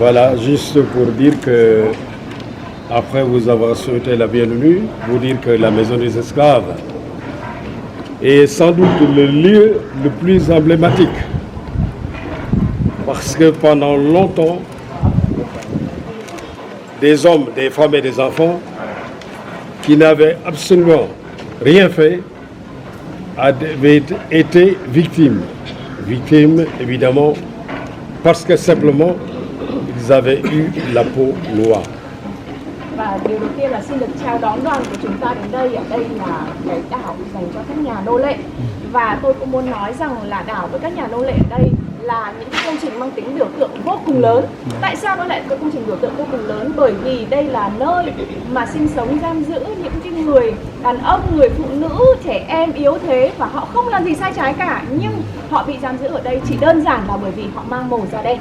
Voilà, juste pour dire que, après vous avoir souhaité la bienvenue, vous dire que la Maison des Esclaves est sans doute le lieu le plus emblématique. Parce que pendant longtemps, des hommes, des femmes et des enfants qui n'avaient absolument rien fait avaient été victimes. Victimes, évidemment, parce que simplement, ils avaient eu la peau noire. Và điều đầu tiên là xin được chào đón đoàn của chúng ta đến đây. Ở đây là cái đảo dành cho các nhà nô lệ. Và tôi cũng muốn nói rằng là đảo với các nhà nô lệ ở đây là những công trình mang tính biểu tượng vô cùng lớn. Tại sao nó lại có công trình biểu tượng vô cùng lớn? Bởi vì đây là nơi mà sinh sống giam giữ những cái người đàn ông, người phụ nữ, trẻ em yếu thế và họ không làm gì sai trái cả, nhưng họ bị giam giữ ở đây chỉ đơn giản là bởi vì họ mang màu da đen.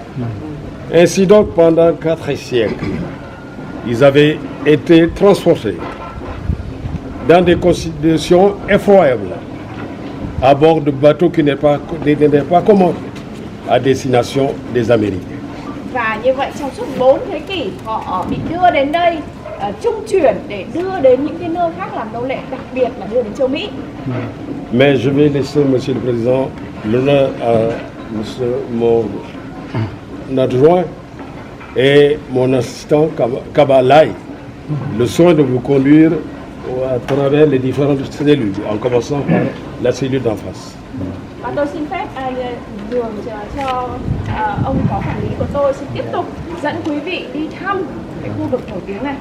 Ainsi donc, pendant 4 siècles, ils avaient été transportés dans des conditions effroyables à bord de bateaux qui n'étaient pas commandés à destination des Amériques. Và như vậy trong suốt 4 thế kỷ họ bị đưa đến đây trung chuyển để đưa đến những cái nơi khác làm nô lệ, đặc biệt là đưa đến châu Mỹ. Mais je vais laisser, Monsieur le Président, l'honneur à mon adjoint et mon assistant Kabalai, le soin de vous conduire à travers les différentes cellules, en commençant par la cellule d'en face. Và tôi xin phép nhường cho ông phó quản lý của tôi sẽ tiếp tục dẫn quý vị đi thăm cái khu vực nổi tiếng này.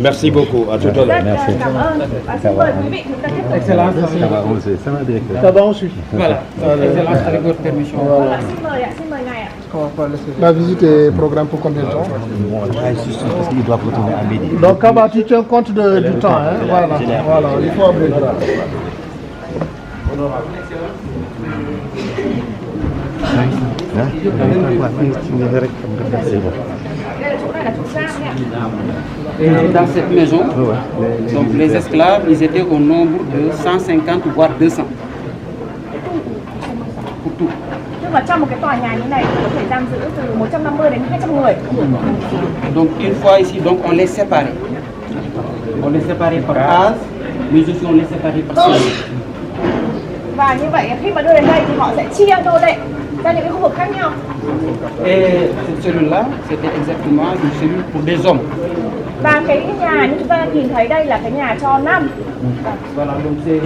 Merci beaucoup, à tout à l'heure. Rất cảm ơn và xin mời quý vị chúng ta tiếp tục. Excellence. Ça va ensuite. Voilà. Excellence, avec votre permission. Voilà, xin mời ngài ạ. La visite est programmée pour combien de temps? Parce qu'il doit retourner à midi. Donc Kaba, tu tiens compte du temps, hein? Voilà, il faut abréger. Et dans cette maison, donc les esclaves, ils étaient au nombre de 150 voire 200. Pour tout. Nhưng mà trong một cái tòa nhà như này có thể giam giữ từ 150 đến 200 người. Donc une fois ici, donc on les séparait. On les séparait par âge, mais aussi on les séparait par sexe. Và như vậy khi mà đưa đến đây thì họ sẽ chia nô lệ ra những cái khu vực khác nhau. Et cette cellule-là, c'était exactement une cellule pour des hommes. Và cái nhà như chúng ta nhìn thấy đây là cái nhà cho nam. Voilà, donc c'est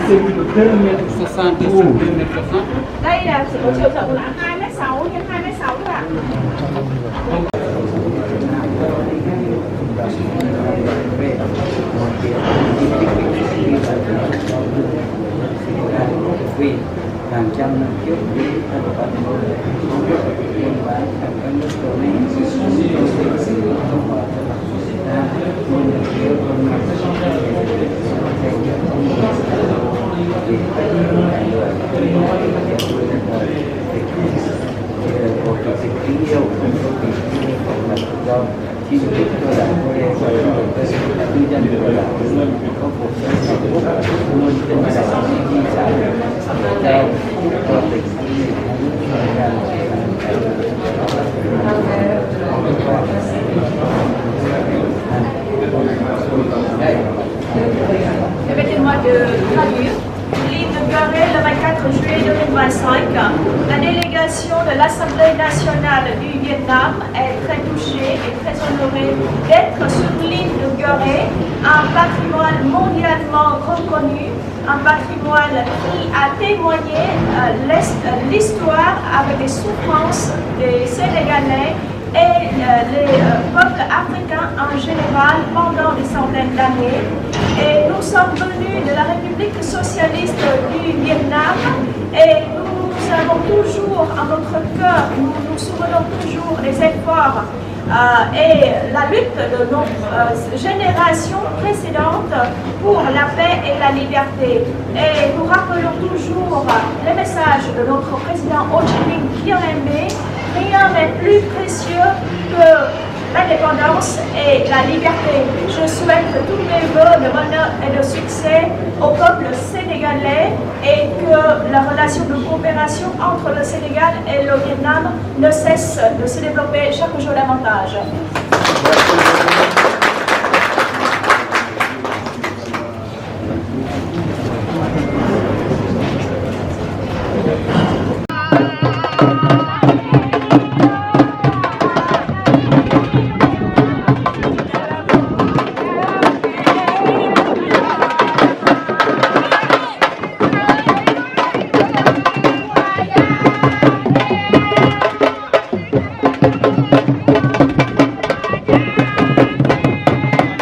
cellule 2m60 sur 2m60. Đây là chỉ có chiều rộng là 2m6 x 2m6 thôi ạ. Hàng trăm năm trước với thân phận buôn bán ở các nước châu Mỹ, sự cộng hòa nhưng mà thiếu con người thầy những ông vì phải là người thì một chủ tịch kính yêu không có tình yêu không là do chính trị cơ bản của tư nhân của đảng có cuộc sống hạnh phúc luôn tinh thần di sản theo cho tình nationale du Vietnam est très touchée et très honorée d'être sur l'île de Gorée, un patrimoine mondialement reconnu, un patrimoine qui a témoigné l'histoire avec les souffrances des Sénégalais et les peuples africains en général pendant des centaines d'années. Et nous sommes venus de la République socialiste du Vietnam et nous avons toujours en notre cœur, nous nous souvenons toujours des efforts et la lutte de notre génération précédente pour la paix et la liberté. Et nous rappelons toujours le message de notre président Ho Chi Minh bien aimé: rien n'est plus précieux que l'indépendance et la liberté. Je souhaite tous mes vœux de bonheur et de succès au peuple sénégalais et que la relation de coopération entre le Sénégal et le Vietnam ne cesse de se développer chaque jour davantage.